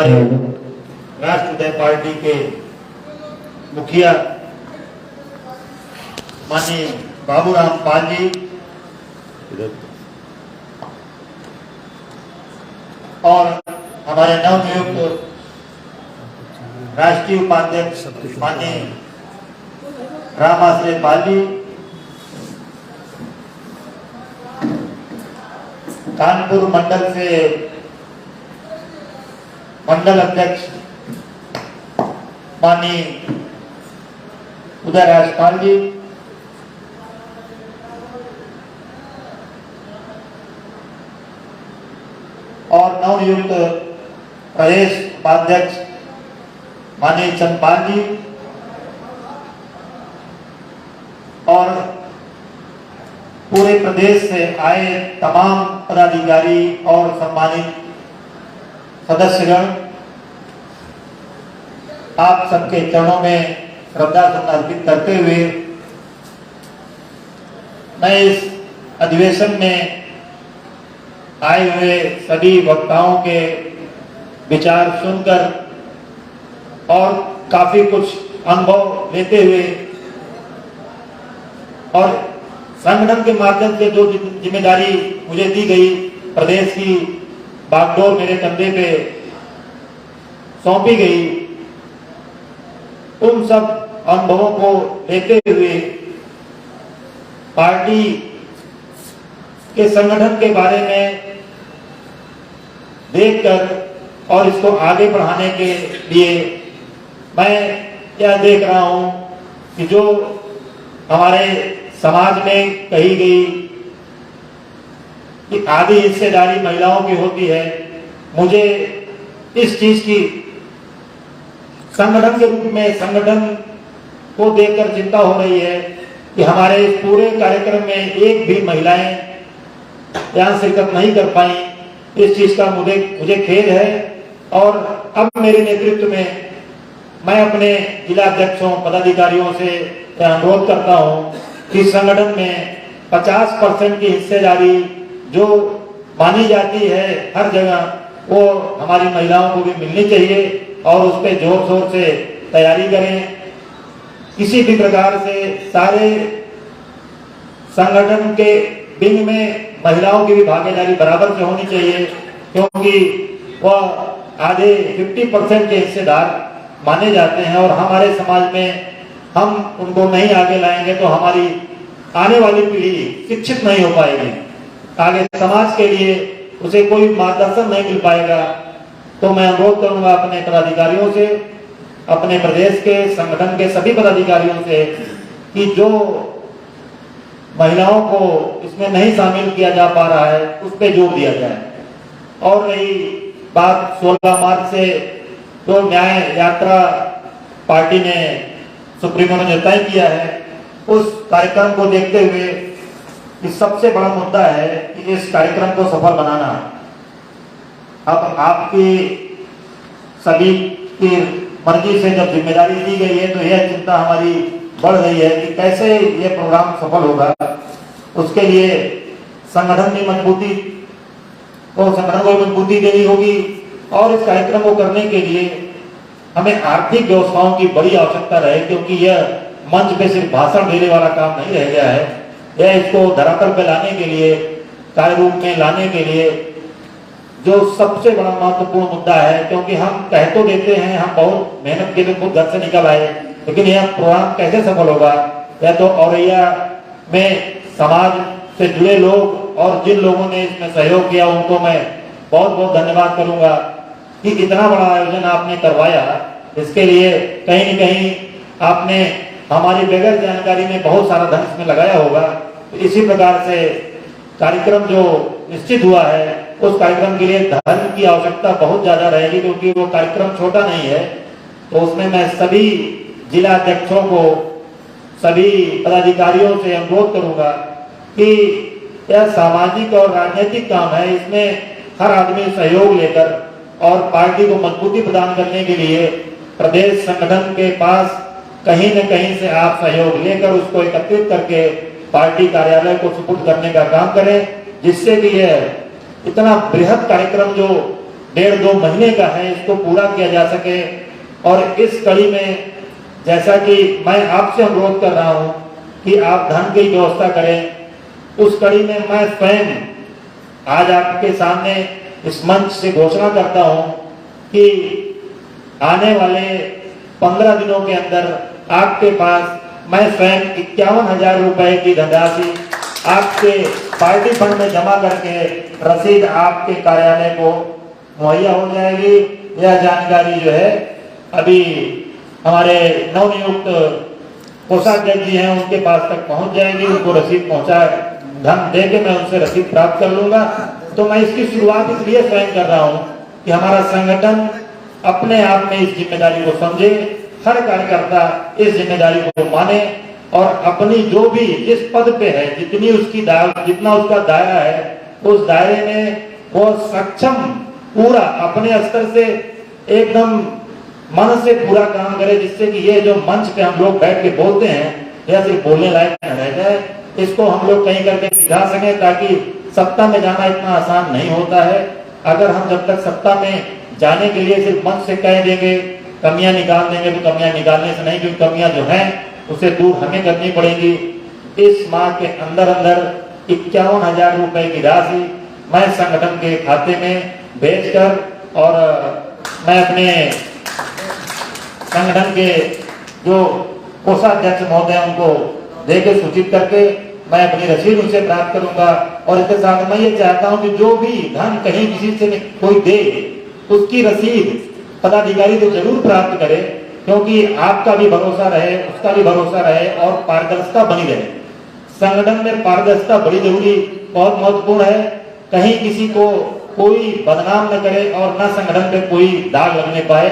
हमारे राष्ट्रीय पार्टी के मुखिया माननीय बाबूराम पाल जी और हमारे नवनियुक्त राष्ट्रीय उपाध्यक्ष माननीय रामाश्रय पाल जी, कानपुर मंडल से मंडल अध्यक्ष माननीय उदय राजपाल जी, और नवनियुक्त प्रदेश उपाध्यक्ष माननीय चंदपाल जी, और पूरे प्रदेश से आए तमाम पदाधिकारी और सम्मानित सदस्यगण, आप सबके चरणों में श्रद्धा सुमन अर्पित करते हुए मैं इस अधिवेशन में आए हुए सभी वक्ताओं के विचार सुनकर और काफी कुछ अनुभव लेते हुए और संगठन के माध्यम से जो जिम्मेदारी मुझे दी गई, प्रदेश की बागडोर मेरे कंधे पे सौंपी गई, उन सब अनुभवों को लेते हुए पार्टी के संगठन के बारे में देखकर और इसको आगे बढ़ाने के लिए मैं यह देख रहा हूं कि जो हमारे समाज में कही गई कि आधी हिस्सेदारी महिलाओं की होती है, मुझे इस चीज की संगठन के रूप में संगठन को देखकर चिंता हो रही है कि हमारे पूरे कार्यक्रम में एक भी महिलाएं यहां शिरकत नहीं कर पाई। इस चीज का मुझे खेद है और अब मेरे नेतृत्व में मैं अपने जिला अध्यक्षों पदाधिकारियों से अनुरोध करता हूं कि संगठन में 50% की हिस्सेदारी जो मानी जाती है हर जगह, वो हमारी महिलाओं को भी मिलनी चाहिए और उस पर जोर शोर से तैयारी करें। किसी भी प्रकार से सारे संगठन के विंग में महिलाओं की भी भागीदारी बराबर से होनी चाहिए, क्योंकि वह आधे 50% के हिस्सेदार माने जाते हैं और हमारे समाज में हम उनको नहीं आगे लाएंगे तो हमारी आने वाली पीढ़ी शिक्षित नहीं हो पाएगी, आगे समाज के लिए उसे कोई मार्गदर्शन नहीं मिल पाएगा। तो मैं अनुरोध करूंगा अपने पदाधिकारियों से, अपने प्रदेश के संगठन के सभी पदाधिकारियों से कि जो महिलाओं को इसमें नहीं शामिल किया जा पा रहा है उस पर जोर दिया जाए। और रही बात 16 मार्च से जो न्याय यात्रा पार्टी ने सुप्रीमो ने तय किया है, उस कार्यक्रम को देखते हुए इस सबसे बड़ा मुद्दा है कि इस कार्यक्रम को सफल बनाना। अब आपकी सभी की मर्जी से जब जिम्मेदारी दी गई है तो यह चिंता हमारी बढ़ रही है कि कैसे ये प्रोग्राम सफल होगा। उसके लिए संगठन की मजबूती को मजबूती देनी होगी और इस कार्यक्रम को करने के लिए हमें आर्थिक व्यवस्थाओं की बड़ी आवश्यकता रहे, क्योंकि यह मंच पे सिर्फ भाषण देने वाला काम नहीं रह गया है। यह इसको धरातल पे लाने के लिए, कार्य रूप में लाने के लिए जो सबसे बड़ा महत्वपूर्ण मुद्दा है, क्योंकि हम कह तो देते हैं हम बहुत मेहनत के लिए खुद घर से निकल आए, लेकिन यह प्रोग्राम कैसे सफल होगा। यह तो औरैया में समाज से जुड़े लोग और जिन लोगों ने इसमें सहयोग किया उनको मैं बहुत बहुत धन्यवाद करूंगा कि इतना बड़ा आयोजन आपने करवाया। इसके लिए कहीं न कहीं आपने हमारी बगैर जानकारी में बहुत सारा धन इसमें लगाया होगा। तो इसी प्रकार से कार्यक्रम जो निश्चित हुआ है उस कार्यक्रम के लिए धन की आवश्यकता बहुत ज्यादा रहेगी, क्योंकि वो कार्यक्रम छोटा नहीं है। तो उसमें मैं सभी जिला अध्यक्षों को, सभी पदाधिकारियों से अनुरोध करूंगा कि यह सामाजिक और राजनीतिक काम है, इसमें हर आदमी सहयोग लेकर और पार्टी को मजबूती प्रदान करने के लिए प्रदेश संगठन के पास कहीं न कहीं से आप सहयोग लेकर उसको एकत्रित करके पार्टी कार्यालय को सुपुर्द करने का काम करें, जिससे कि यह इतना बृहद कार्यक्रम जो 1.5-2 महीने का है, इसको पूरा किया जा सके। और इस कड़ी में जैसा कि मैं आपसे अनुरोध कर रहा हूं कि आप धन की व्यवस्था करें, उस कड़ी में मैं स्वयं आज आपके सामने इस मंच से घोषणा करता हूं कि आने वाले 15 दिनों के अंदर आपके पास मैं स्वयं 51,000 रुपए की धनराशि आपके पार्टी फंड में जमा करके रसीद आपके कार्यालय को मुहैया हो जाएगी। यह जानकारी जो है अभी हमारे नवनियुक्त कोषाध्यक्ष जी हैं उनके पास तक पहुंच जाएगी, उनको रसीद पहुंचा धन दे के मैं उनसे रसीद प्राप्त कर लूंगा। तो मैं इसकी शुरुआत इसलिए स्वयं कर रहा हूं कि हमारा संगठन अपने आप में इस जिम्मेदारी को समझे, हर कार्यकर्ता इस जिम्मेदारी को माने और अपनी जो भी जिस पद पे है, जितना उसका दायरा है, उस दायरे में वो सक्षम पूरा अपने स्तर से एकदम मन से पूरा काम करे, जिससे कि ये जो मंच पे हम लोग बैठ के बोलते हैं यह सिर्फ बोलने लायक न रह जाए, इसको हम लोग कहीं करके दिखा सके, ताकि सत्ता में जाना इतना आसान नहीं होता है। अगर हम जब तक सत्ता में जाने के लिए सिर्फ मंच से कह देंगे, कमियां निकाल देंगे, तो कमियां निकालने से नहीं, क्योंकि कमियां जो हैं उसे दूर हमें करनी पड़ेगी। इस माह के अंदर अंदर 51,000 रुपए की राशि मैं संगठन के खाते में भेजकर और मैं अपने संगठन के जो कोषाध्यक्ष महोदय उनको देके सूचित करके मैं अपनी रसीद उनसे प्राप्त करूंगा। और इसके साथ मैं ये चाहता हूं कि जो भी धन कहीं किसी से कोई दे उसकी रसीद पदाधिकारी से जरूर प्राप्त करे, क्योंकि आपका भी भरोसा रहे, उसका भी भरोसा रहे और पारदर्शिता बनी रहे। संगठन में पारदर्शिता बड़ी जरूरी, बहुत महत्वपूर्ण है। कहीं किसी को कोई बदनाम न करे और न संगठन पे कोई दाग लगने पाए,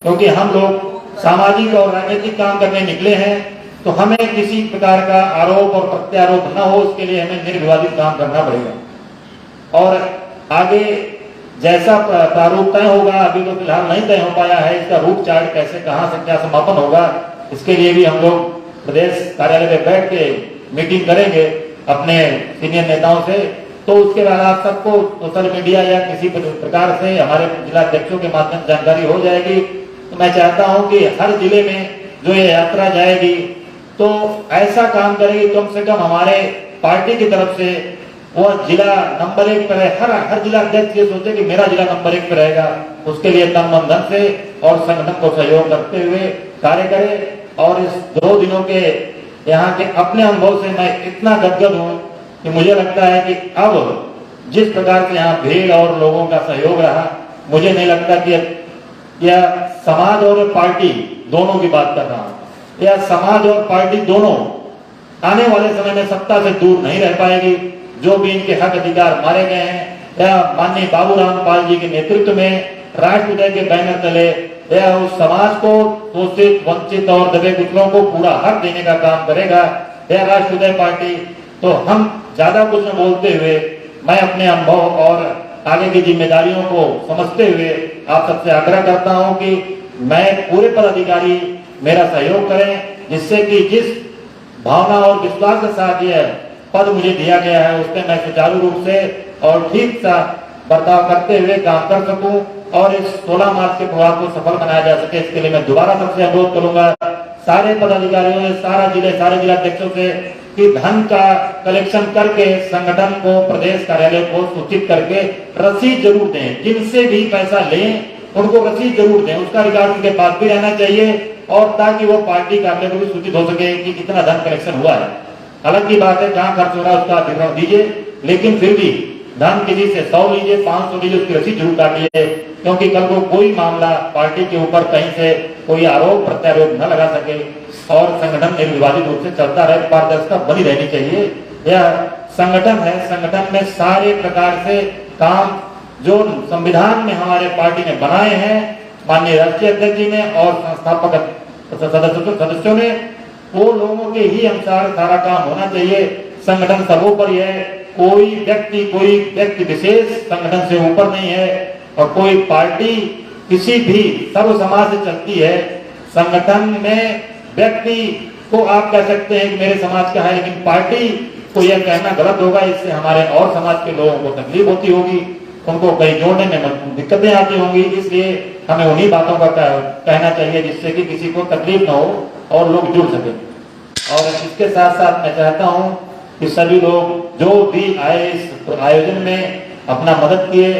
क्योंकि हम लोग सामाजिक और राजनीतिक काम करने निकले हैं, तो हमें किसी प्रकार का आरोप और प्रत्यारोप न हो, उसके लिए हमें निर्विवादित काम करना पड़ेगा। और आगे जैसा प्रारूप तय होगा, अभी तो फिलहाल नहीं तय हो पाया है, इसका रूट चार्ट कैसे, कहां से क्या समापन होगा, इसके लिए भी हम लोग प्रदेश कार्यालय में बैठ के मीटिंग करेंगे अपने सीनियर नेताओं से। तो उसके बाद आप सबको सोशल मीडिया या किसी प्रकार से हमारे जिला अध्यक्षों के माध्यम से जानकारी हो जाएगी। तो मैं चाहता हूं कि हर जिले में जो ये यात्रा जाएगी तो ऐसा काम करेगी, कम से कम हमारे पार्टी की तरफ से वो जिला नंबर 1 पर है। हर जिला अध्यक्ष ये सोचे कि मेरा जिला नंबर 1 पर रहेगा, उसके लिए तन मन धन से और संगठन को सहयोग करते हुए कार्य करे। और इस 2 दिनों के यहाँ के अपने अनुभव से मैं इतना गदगद हूँ कि मुझे लगता है कि अब जिस प्रकार से यहाँ भीड़ और लोगों का सहयोग रहा, मुझे नहीं लगता कि यह समाज और पार्टी दोनों की बात कर रहा हूँ, यह समाज और पार्टी दोनों आने वाले समय में सत्ता से दूर नहीं रह पाएगी। जो भी इनके हक अधिकार मारे गए हैं, या माननीय बाबूराम पाल जी के नेतृत्व में राष्ट्रपति के बैनर तले यह उस समाज को, शोषित, वंचित और दबे कुचलों को पूरा हक देने का काम करेगा यह राष्ट्रपति पार्टी। तो हम ज्यादा कुछ न बोलते हुए मैं अपने अनुभव और आगे की जिम्मेदारियों को समझते हुए आप सबसे आग्रह करता हूं कि मैं पूरे पदाधिकारी मेरा सहयोग करें, जिससे कि जिस भावना और विश्वास के साथ यह पद मुझे दिया गया है उसमें मैं सुचारू रूप से और ठीक सा बर्ताव करते हुए काम कर सकूं और इस 16 मार्च के प्रोग्राम को सफल बनाया जा सके। इसके लिए मैं दोबारा सबसे अनुरोध करूंगा सारे पदाधिकारियों से, सारे जिला अध्यक्षों से कि धन का कलेक्शन करके संगठन को, प्रदेश कार्यालय को सूचित करके रसीद जरूर दें। जिनसे भी पैसा लें उनको रसीद जरूर दें, उसका रिकॉर्ड उनके पास भी रहना चाहिए, और ताकि वो पार्टी कार्यालय को भी सूचित हो सके कि कितना धन कलेक्शन हुआ है। अलग की बात है कहाँ खर्च हो रहा है उसका विवरण दीजिए, लेकिन फिर भी धन किसी से 100 लीजिए, 500 लीजिए, उसकी रसीद जरूर काटिए, क्योंकि कल को कोई मामला पार्टी के ऊपर कहीं से कोई आरोप प्रत्यारोप न लगा सके और संगठन निर्विवादित रूप से चलता रहे, पारदर्शिता बनी रहनी चाहिए। यह संगठन है, संगठन में सारे प्रकार से काम जो संविधान में हमारे पार्टी ने बनाए हैं, माननीय राष्ट्रीय अध्यक्ष जी ने और संस्थापक सदस्यों ने, वो लोगों के ही अनुसार सारा काम होना चाहिए। संगठन सर्वोपरि है, कोई व्यक्ति विशेष संगठन से ऊपर नहीं है, और कोई पार्टी किसी भी सर्व समाज से चलती है। संगठन में व्यक्ति को आप कह सकते हैं कि मेरे समाज का है, लेकिन पार्टी को यह कहना गलत होगा, इससे हमारे और समाज के लोगों को तकलीफ होती होगी। उनको कहीं जोड़ने में दिक्कतें आती होंगी, इसलिए हमें उन्हीं बातों का कहना चाहिए जिससे कि किसी को तकलीफ ना हो और लोग जुड़ सके। और इसके साथ साथ मैं चाहता हूं कि सभी लोग जो भी आए इस आयोजन में अपना मदद किए,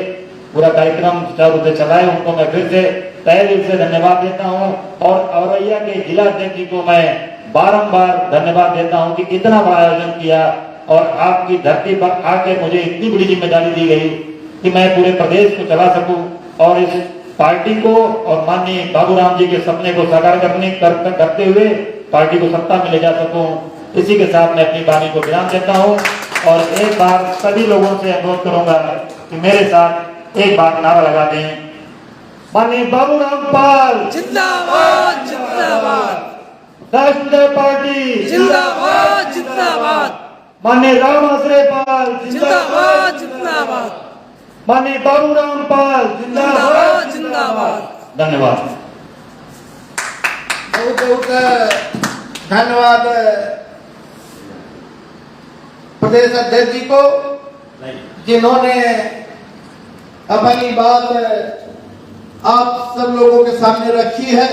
पूरा कार्यक्रम सुचारू रूप से चलाए, उनको मैं फिर से तहे दिल से धन्यवाद देता हूं। और औरैया के जिला अध्यक्ष जी को मैं बारंबार धन्यवाद देता हूं कि इतना बड़ा आयोजन किया और आपकी धरती पर आके मुझे इतनी बड़ी जिम्मेदारी दी गई कि मैं पूरे प्रदेश को चला सकूं और इस पार्टी को और माननीय बाबूराम जी के सपने को साकार करते हुए पार्टी को सत्ता में ले जा सकूं। इसी के साथ मैं अपनी वाणी को विराम देता हूं और एक बार सभी लोगों से अनुरोध करूंगा कि मेरे साथ एक बार नारा लगा दें, माननीय बाबूराम पाल जिंदाबाद जिंदाबाद, राष्ट्रीय पार्टी जिंदाबाद जिंदाबाद, माननीय राम आश्रय पाल जिंदाबाद जिंदाबाद, माननीय बाबूराम पाल जिंदाबाद जिंदाबाद। धन्यवाद। बहुत बहुत धन्यवाद प्रदेश अध्यक्ष जी को, जिन्होंने अपनी बात आप सब लोगों के सामने रखी है।